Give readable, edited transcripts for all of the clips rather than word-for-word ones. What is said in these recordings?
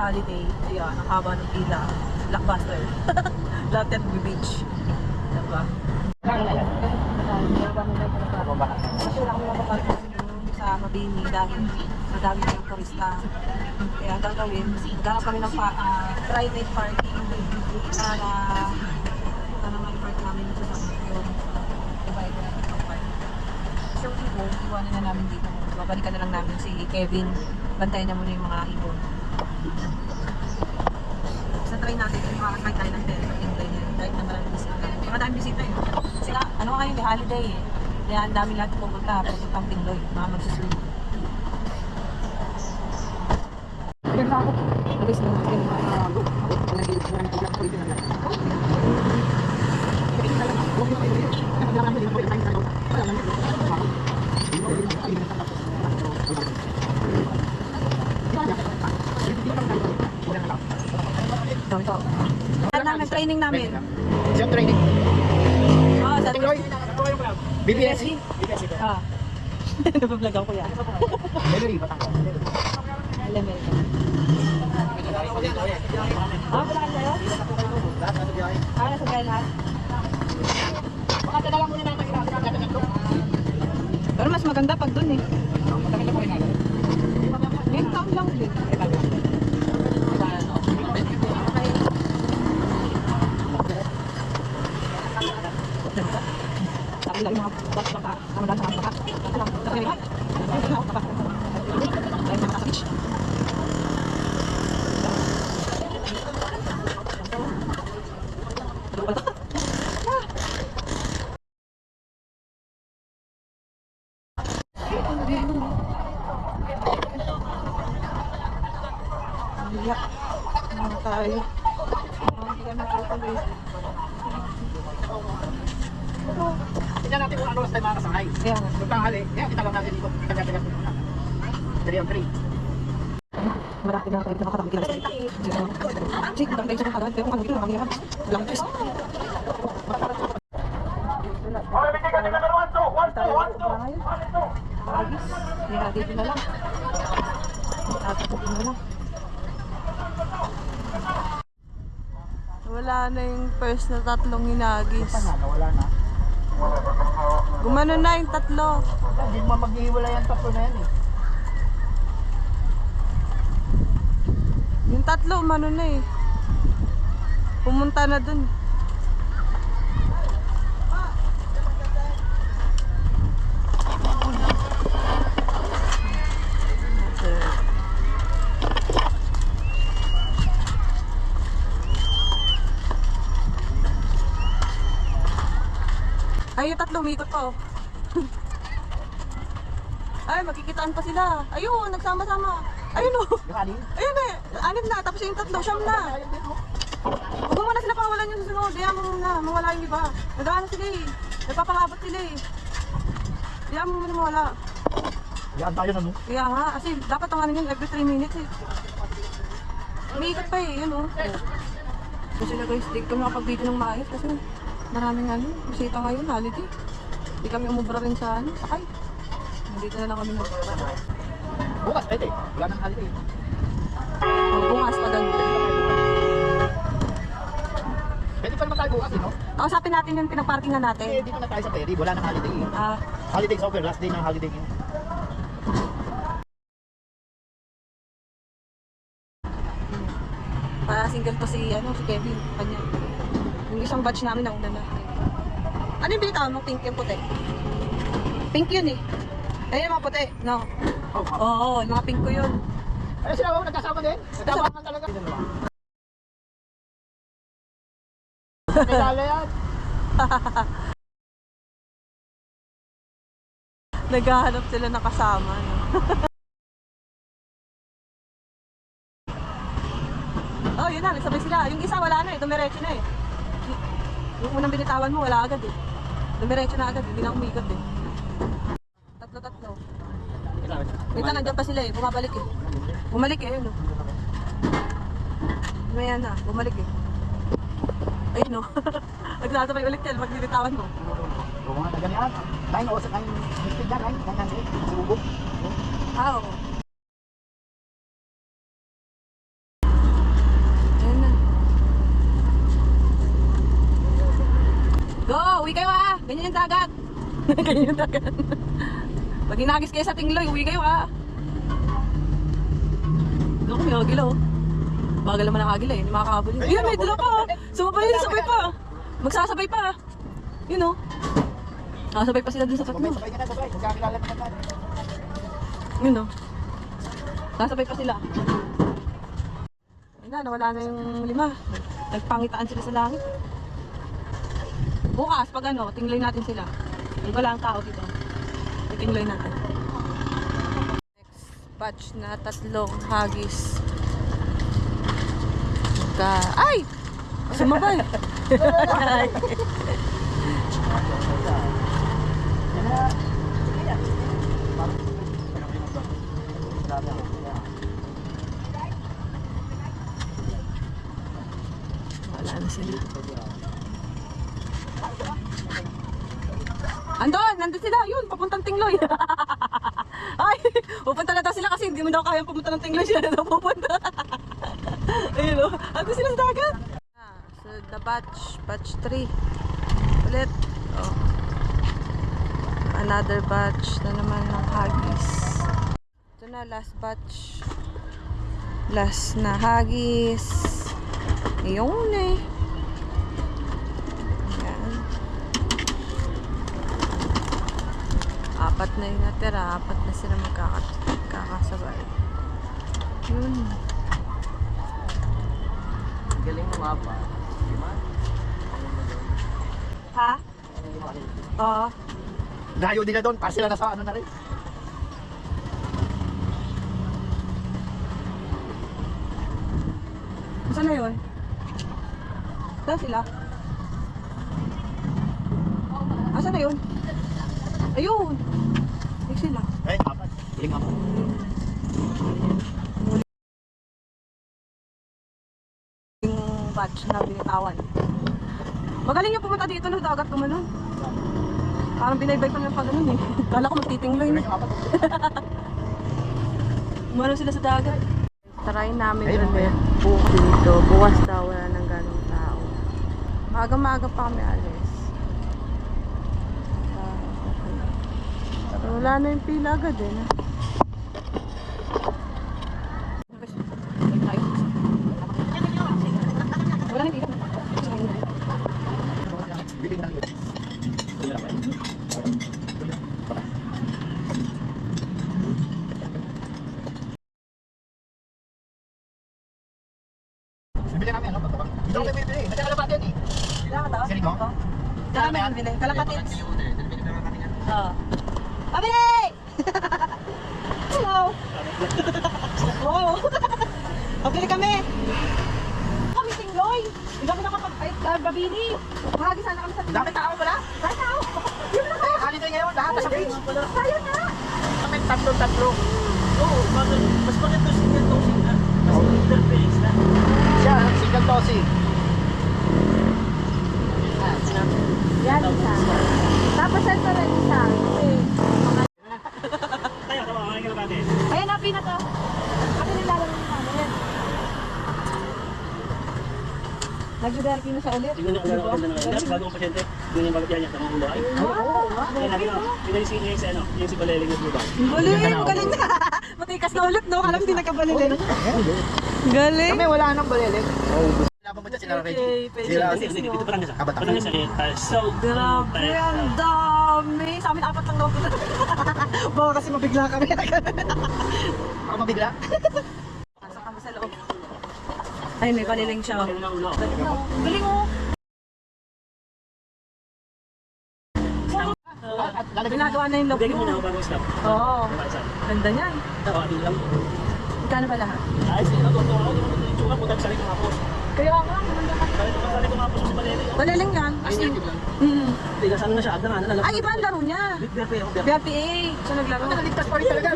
holiday. Ayan, ang haba ng pila. Blockbuster. Lahat yan beach. Diba? Kasi wala kami mapapagod sa Mabini dahil madami ng turista. Kaya gagawin, maghanap kami ng private parking para ma-park namin sa yung divider ng park. So, iwanan na namin dito. Babalikan na lang namin si Kevin. Bantayan niya muna yung mga ibon. Sa try natin, makakakay tayo ng Tingloy niya. Dahil na maraming bisita. Maraming bisita yun. Kasi ano nga yun, holiday eh. Kaya ang dami natin pupunta pang Tingloy. Mga magsusunod. Pero ako, nabis na natin ito. Namin, training namin. Yung training. Oo, sa Tingloy. BBS. Ah. Nag-vlog ako yan. Melody, Batangas. Element. Wala ka sa'yo? Nasa gaya lahat? Makatala lang muna natin. Pero mas maganda pag dun eh. Ngayon taon lang din. Sabi lang yung mga baka. Ano lang sa mga baka. Ito lang. Ito lang. Ito lang. Baka. Dahil mga beach. Iyak. Ano tayo? Hindi ka natutuloy. Tignan natin kung ano tayo makakasakay. Kaya nga. Kung tanghali, kita lang natin dito. Kanya-kanya muna. 3 on 3. Marami na tayo nakakarating kila sa sige, magandang tayo sa kakaroon. Pero kung ano dito, nakakirahan. Walang test. Agis. Kaya dito na lang. Tatapin na lang. Wala na yung first na tatlong hinagis. Wala na. Gumano na yung tatlo. Hindi mo maghihiwalay ang tatlo na yan eh. Yung tatlo, umano na eh. Pumunta na dun. Ay, yung tatlo, umikot pa oh. Ay, magkikitaan pa sila. Ayun, nagsama-sama. Ayun oh. Ayun eh, 6 na, tapos yung tatlo, 9 na. Huwag mo muna sila pawalan yung susunod. Diyan mo muna, mawala yung iba. Nag-ano sila eh. Nagpapahabot sila eh. Diyan mo muna mawala. Yan tayo na no? Kaya nga, kasi dapat ang ano yun, every 3 minutes eh. Umiikot pa eh, yun oh. Kasi na guys, di kami makapag-video ng maayos kasi maraming ano, bisita ngayon, holiday. Di kami umubra rin sa ano, sakay. Nandito na lang kami mag-ubra. Bukas, pwede. Wala nang holiday. Bukas pa doon. Pwede pa naman tayo bukas eh, no? Kausapin natin yung pinagparkingan natin. Eh, dito na tayo sa pwede. Wala nang holiday eh. Holiday is over. Last day ng holiday ngayon. Single to si Kevin, kanya. Yung isang batch namin nauna na. Ano yung binitawan mo? Pink yung puti? Pink yun eh. Ayun yung mga puti, no? Oo, yung mga pink ko yun. Ayun sila, nagkasama din. Nagkasama ka talaga. Nagkala yan. Naghahanap sila na kasama, no? Oh, yun na, nagsabay sila. Yung isa wala na eh, dumiretso na eh. Yung unang binitawan mo, wala agad eh. Dumiretso na agad, hindi na umikot eh. Tatlo. Wait lang, nandiyan pa sila eh, bumabalik eh. Bumalik eh, yun oh. Maya na, bumalik eh. Ayun oh. Nagsasabay ulit yan pag binitawan mo. Oo nga, ganyan. Kain o sa kain. Mistig na kain. Kain natin. Sumubok. Oo. sa dagat. Kayo yung dagat. Pag hinagis kayo sa Tingloy, uwi kayo ha. Ako may agila oh. Bagal naman ang agila eh, hindi makakabol yun. Ayun, may dala pa oh. Sumabay, sabay pa. Magsasabay pa. Yun oh. Sabay pa sila dun sa tatlo. Sabay ka na, sabay. Magkakilala naman natin. Yun oh. Nasabay pa sila. Ayun na, nawala na yung 5. Nagpangitaan sila sa langit. Bukas, pag ano, tingloy natin sila. Wala ang tao dito. Tingloy natin. Next batch na 3 hagis. Ay! Sumabay! Wala na sila. Nandun sila, yun, papuntang Tingloy. Ay, pupunta na daw sila kasi hindi mo daw kaya pumunta ng Tingloy, sila na daw pupunta. Ayun o, nandun sila sa dagat. So the batch 3. Ulit. Oh. Another batch na naman ng hagis. Ito na, last batch. Last na hagis. Ayun eh. Ayan. 4 na yung natira. 4 na sila magkakasabay. Yun. Galing mo mapa. Ha? Oo. Layo nila doon, para sila nasa ano na rin. Saan na yun? Saan sila? Saan na yun? Ayun! Ayun sila. Eh, apat. Galing mapa. Yung batch na binitawan. Magaling yung pumunta dito ng dagat kumanon. Parang binaybay ko yung pag-anon eh. Kala ko magtitingloy na. Umano sila sa dagat. Try namin ulit bukas dito. Bukas daw wala nang ganong tao. Maaga-maaga pa kami alis. So, wala na yung pila agad eh. Wala na yung pila. Biling na yun. Bibili namin ano, pagkabang. Dito kami bibili. Nagkakalapati yan eh. Sino mo? Dala mo yan, bilhin. Kalapatits. Oo. Pabili! Hello! Wow! Pabili kami! Kami Tingloy! Hindi kami babili! Bahagi sana kami sa Tingloy. Dami tao pala? Dami tao! Yun na! Eh, holiday ngayon, lahat nasa beach. Tayo na! Kami tatlo. Oo, mas maganda single dosing na. Mas interface na. Siya, single dosing. Yan isa. Tapos ito rin isa. Tayo, tawagan ka natin. Ayan na, pina to. Kami nilalaro namin. Nag-derpy na sa ulit. Tingnan niyo kung ano maganda na ngayon. Bago kong pasyente, tingnan yung bagay niya, tamang kulay. Kaya lagi na, pinalisin niya yung sa ano, yung si Baleling na diba? Galing na. Matikas na ulit, no? Alam, hindi nakabalilin. Galing. Kami wala nang balilig. Laban mo dyan, sila Reggie. Sila Kasi dito parang nasa. Kabataan. Parang nasa so Grabe, ang dami. Sa amin, 4 lang daw. Baka kasi mabigla kami. Ako mabigla. Pasok kami sa loob. Ay, may baliling siya. Galing na ulo. Galing oh. Ginagawa na yung loob Bigyan mo na mo. ako bago stop. Oo. Ganda niyan. Tawagan lang. Magkano ba lahat? Ay, sige, ako ako yung tsura po dahil ko mapos. Kaya nga, maganda ka. Dahil ko mapos si Baleling. Baliling yan. As in. Tigas ano na siya, agdan na. Ay, iba ang laro niya. Bigyan ako. BRPA. Siya naglaro. Ligtas pa rin talaga.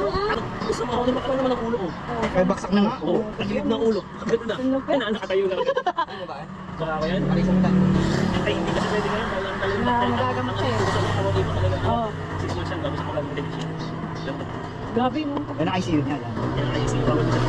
Gusto mo ako na makaroon naman ng ulo ko. Ay, baksak na nga. Oo, tagilid ng ulo. Ganun na. Yan na, nakatayo na. Ano ba? Saka ako yan. Alis mo na. Ay, hindi kasi pwede ngayon. Dahil Nagagamot siya eh. Gusto mo tawagin mo talaga. Oo. 6 months yan, tapos makagalit siya. Grabe mo. Yan ang ICU niya. Yan. Yan, ay, sige, bago siya.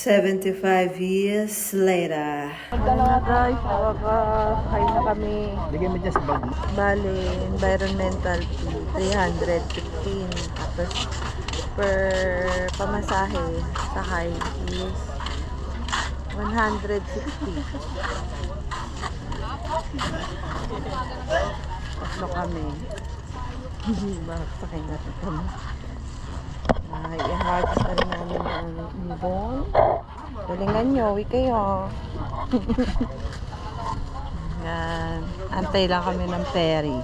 75 years later. Ano na guys, nakakasakay na kami. Bigyan mo dyan sa bag. Bale, environmental fee, 315. Tapos, per pamasahe, sakay is 160. Tatlo kami. Bakit sakay natin kami? Ay, i-harvest na rin namin ang ibon. Galingan nyo, uwi kayo. Yan. Antay lang kami ng ferry.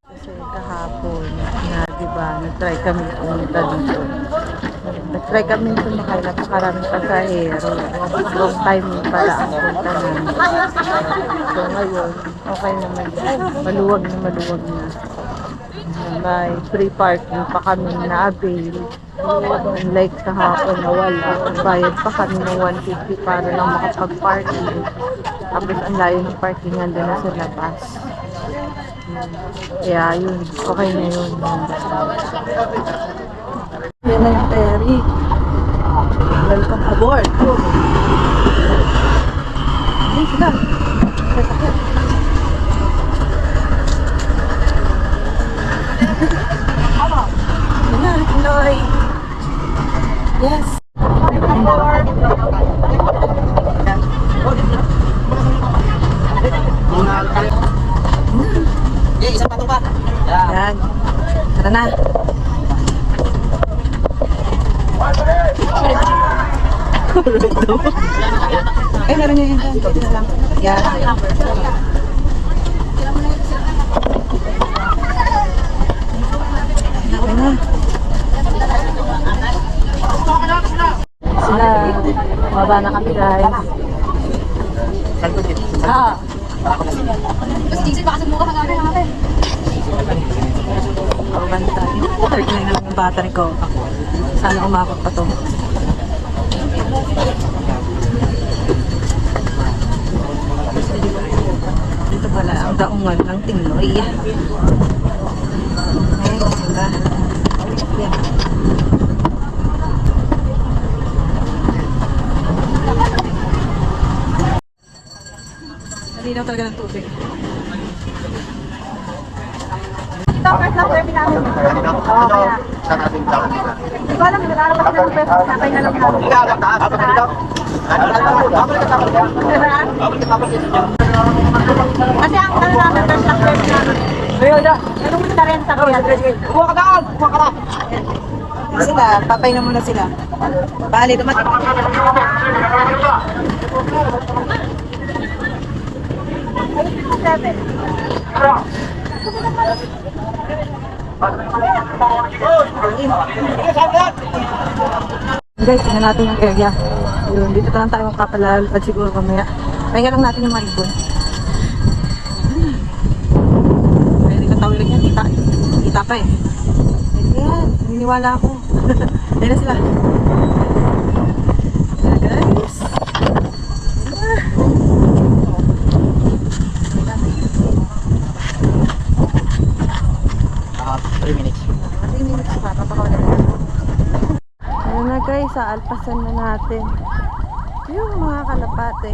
Kasi kahapon, diba, nag-try kami pumunta dito. Nag-try kami sumakay, napakaraming pasahero. Wrong timing pala ang punta namin. So ngayon, okay naman. Maluwag na. May free parking pa kami na-avail. Unlike kahapon na wala. Bayad pa kami ng 150 para lang makapag-parking. Tapos ang layo ng parking nandun na sa labas. Kaya yun, okay na yun. Yan ang ferry. Welcome aboard. Hindi sila. Sasakit. Pinoy. Yes. Isang patong pa. Yan. Tara na. Ay, meron niya yan. Ito na lang. Yan. Okay na. Sila, baba na kami guys. Ah. Kasi Jason, baka sa mukha kang natin. Pabanta. 39 na lang yung battery ko. Sana umakot pa to. Dito pala ang daungan ng Tingloy. Ay, diba? Yan. Nalinaw talaga ng tubig. Ito, first na survey namin. Sa ating tao nila. Hindi ko alam, nagkakaroon pa ng first na tayo na lang namin. Kasi ang ano namin, first na survey namin. Anong kita rin sa kaya? Kuha ka daan! Kuha ka daan! Sila, papay na muna sila. Bali, dumating. Guys, tingnan natin yung area. Yun, dito lang tayo magpapalalipad siguro kamaya. Pahinga lang natin yung mga ibon. Pwede ka tawag yan, kita pa eh. Ayan, naniniwala ako. Ayan na sila. Ayan guys. 3 minutes. 3 minutes pa, papakawala na. Ayan na guys, alpasan na natin. Yung mga kalapate.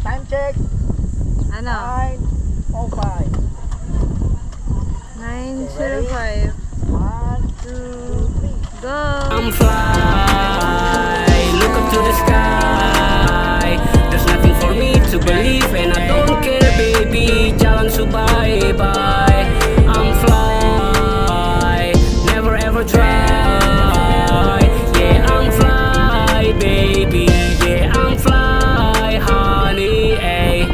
Time check! Ano? 9:05. 9:05. 1, 2, 3. Go! I'm fly, look up to the sky. There's nothing for me to believe and I don't care baby. Jalan subaybay. I'm fly, never ever try. Yeah, I'm fly baby. Yeah, I'm fly honey. Ay.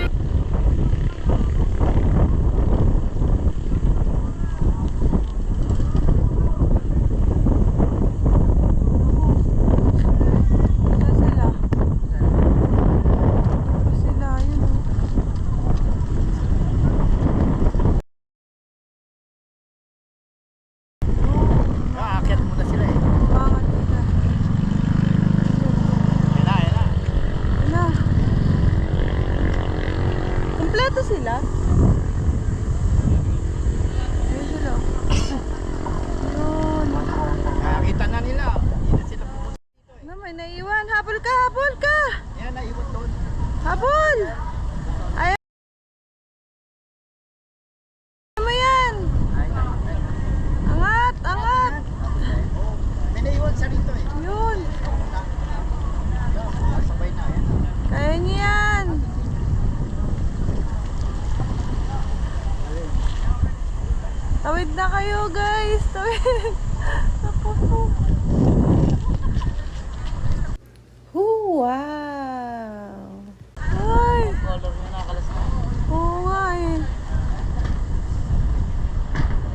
naiwan. Habol ka, habol ka. Yan, naiwan doon. Habol. Ayan. Ano yan? Angat, angat. May naiwan sa rito eh. Yun. Sabay na yan. Kaya niya yan. Tawid na kayo guys. Tawid. Ako po. Wow. Ay. Oo nga eh.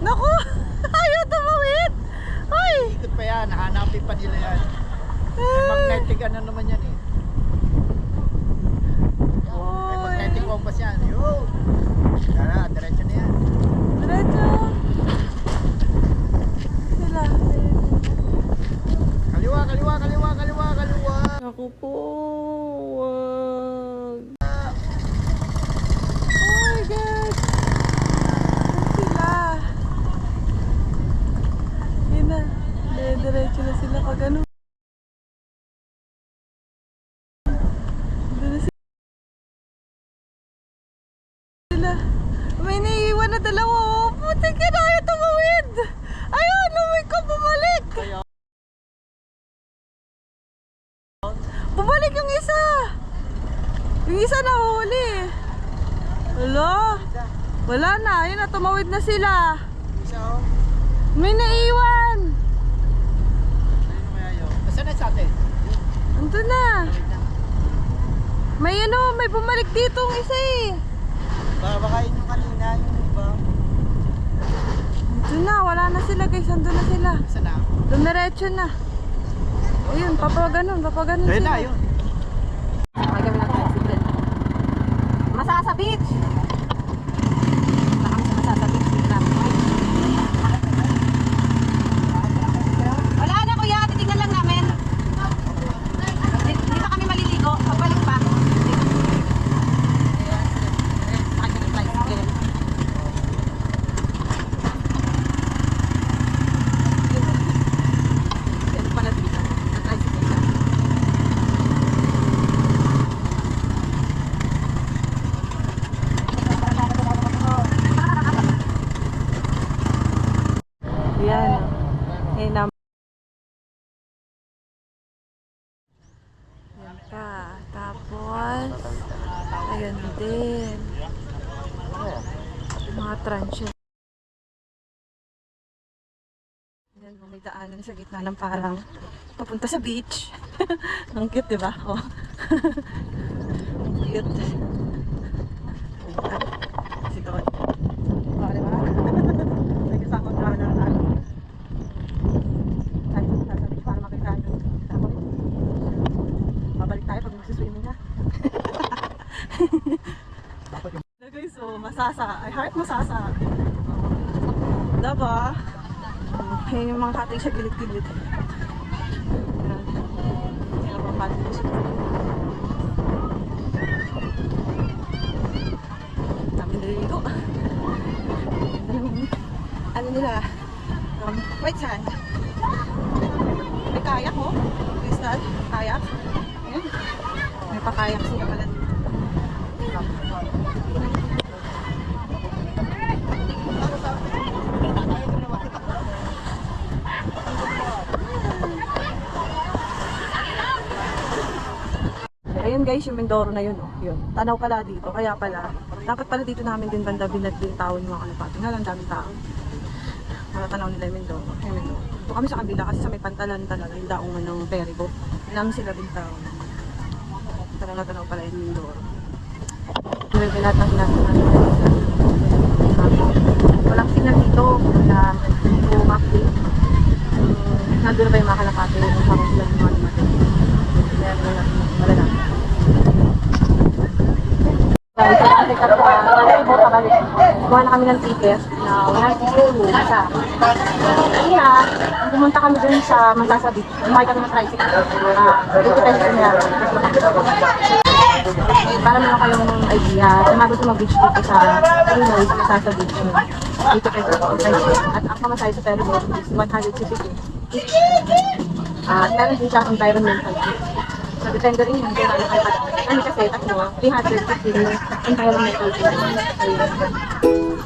Naku. Ayaw tumawid. Ay. Ikot pa yan, hanapin pa nila yan. May magnetic ano naman yan eh. May magnetic compass yan. Yo! Tara, diretso na yan. Diretso. Sila. Kaliwa, kaliwa, kaliwa, kaliwa, kaliwa. Ako po. Wag. Oh my God. Sila. Yun na. Diretso na sila pag ano. Doon na sila. May naiiwan na dalawa. Oh. Puti ka na ayaw tumawid. Ayun, lumay ko bumalik. Bumalik yung isa. Yung isa nahuli. Wala. Wala na. Ayun na, tumawid na sila. Isa oh. May naiwan. Ayun na kaya yun. Nasaan na sa atin? Andun na. May ano, may bumalik dito yung isa eh. Baka yung kanina, yung iba. Andun na, wala na sila guys. Andun na sila. Isa na. Dumiretso na. Ayun, papaganon Ayun sila. na, yun. Ay, kami ng tricycle. Masasa Beach! Nakami sa Masasa Beach. Wala na kuya, titignan lang namin. Di pa kami maliligo, pagbalik pa. Sakit ng tricycle. Yan pala dito, ang tricycle na. Yan. Eh, Yan pa. Tapos, ayan din. Mga transient. Yan, may daanan sa gitna ng parang papunta sa beach. Ang cute, di ba? Oh. Ang cute. Sito. Oh, di ba? May kasama ka na ano. Tayo sa beach para makita nyo. Kasama rin. Babalik tayo pag magsiswimming na. Guys, so masasa. I heart masasa. Diba? Ayan yung mga kating sa gilid-gilid. Ayan. Ayan ang mga kating sa gilid-gilid. Dami naliligo. Ano nila? White sand. May kayak mo. Crystal. Kayak. Ayan. May pakayak sila pala dito. Ayun guys, yung Mindoro na yun, oh. Yun. Tanaw pala dito, kaya pala dapat pala dito namin din banda binagdintawan yung mga kalapati. Nga lang daming tao. Tanaw nila yung Mindoro. Yung Mindoro. Ito kami sa kabila kasi sa may pantalan talaga yung daungan ng ferry boat. Namin sila bintawan. Tanaw pala yung Mindoro. Yung pinatang natin namin walang signal dito na umaki. Nandun na ba yung mga kalapati yung parang sila yung mga lumatay. Kaya wala na. Kuha na kami ng ticket na 150 isa. Kaya, pumunta kami dun sa Mantasabit. Umakay kami ng tricycle. Dito tayo niya. Para meron kayong idea, kung gusto mag-beach dito sa Illinois, sa Mantasabit. Dito tayo sa tricycle. At ang pamasahe sa ferry boat is 150. At meron din siya environmental fee. So, depende rin yan kung ano kayo kadami. Ano kasi, tatlo, 350 yung environmental fee.